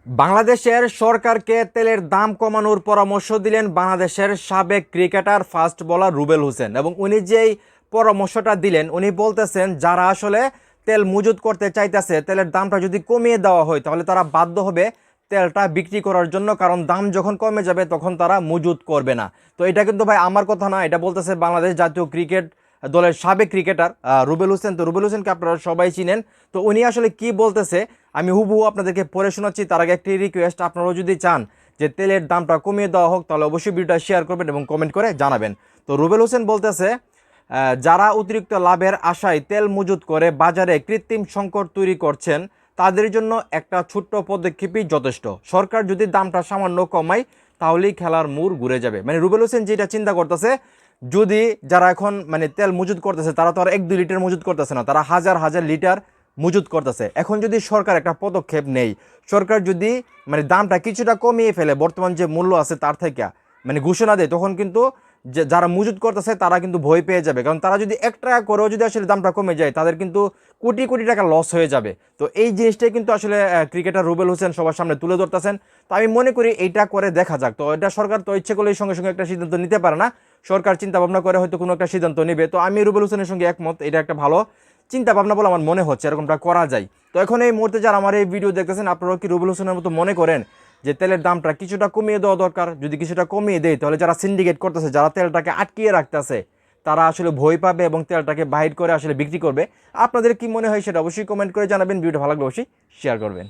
বাংলাদেশের সরকারকে তেলের দাম কমানোর পরামর্শ দিলেন বাংলাদেশের সাবেক cricketer fast bowler Rubel Hossain. এবং উনি যেই পরামর্শটা দিলেন, উনি বলতেছেন যারা আসলে তেল মজুত করতে চাইতেছে, তেলের দামটা যদি কমিয়ে দেওয়া হয় তাহলে তারা বাধ্য হবে তেলটা বিক্রি করার জন্য, কারণ দাম যখন কমে যাবে তখন তারা মজুত করবে না। তো এটা কিন্তু ভাই আমার কথা না, এটা বলতেছে বাংলাদেশ জাতীয় ক্রিকেট দলের সাবেক ক্রিকেটার রুবেল হোসেন। তো রুবেল হোসেনকে আপনারা সবাই চিনেন। তো উনি আসলে কি বলতেছে আমি হুবহু আপনাদেরকে পড়ে শোনাচ্ছি। তার আগে একটি রিকোয়েস্ট, আপনারাও যদি চান যে তেলের দামটা কমিয়ে দেওয়া হোক তাহলে অবশ্যই ভিডিওটা শেয়ার করবেন এবং কমেন্ট করে জানাবেন। তো রুবেল হোসেন বলতেছে যারা অতিরিক্ত লাভের আশায় তেল মজুত করে বাজারে কৃত্রিম সংকট তৈরি করছেন তাদের জন্য একটা ছোট্ট পদক্ষেপই যথেষ্ট। সরকার যদি দামটা সামান্য কমায় তাহলেই খেলার মোড় ঘুরে যাবে। মানে রুবেল হোসেন যেটা চিন্তা করতেছে, যদি যারা এখন মানে তেল মজুত করতেছে তারা তো আর 1-2 লিটার মজুত করতেছে না, তারা হাজার হাজার লিটার মজুত করতেছে। এখন যদি সরকার একটা পদক্ষেপ নেই, সরকার যদি মানে দামটা কিছুটা কমিয়ে ফেলে বর্তমান যে মূল্য আছে তার থেকে, মানে ঘোষণা দেয়, তখন কিন্তু যে যারা মজুত করতেছে তারা কিন্তু ভয় পেয়ে যাবে। কারণ তারা যদি 1 টাকা করেও যদি আসলে দামটা কমে যায় তাদের কিন্তু কোটি কোটি টাকা লস হয়ে যাবে। তো এই জিনিসটাই কিন্তু আসলে ক্রিকেটার রুবেল হোসেন সবার সামনে তুলে ধরতেছেন। তো আমি মনে করি এইটা করে দেখা যাক। তো এটা সরকার তো ইচ্ছে করলে সঙ্গে সঙ্গে একটা সিদ্ধান্ত নিতে পারে না, সরকার চিন্তা ভাবনা করে হয়তো কোনো একটা সিদ্ধান্ত নেবে। তো আমি রুবেল হোসেনের সঙ্গে একমত, এটা একটা ভালো চিন্তা ভাবনা বলে আমার মনে হচ্ছে, এরকমটা করা যায়। তো এখন এই মুহূর্তে যারা আমার এই ভিডিও দেখতেছেন, আপনারা কি রুবেল হোসেনের মতো মনে করেন যে তেলের দামটা কিছুটা কমিয়ে দেওয়া দরকার? যদি কিছুটা কমিয়ে দেয় তাহলে যারা সিন্ডিকেট করতেছে, যারা তেলটাকে আটকিয়ে রাখতেছে, তারা আসলে ভয় পাবে এবং তেলটাকে বাহির করে আসলে বিক্রি করবে। আপনাদের কি মনে হয় সেটা অবশ্যই কমেন্ট করে জানাবেন। ভিডিওটা ভালো লাগলে অবশ্যই শেয়ার করবেন।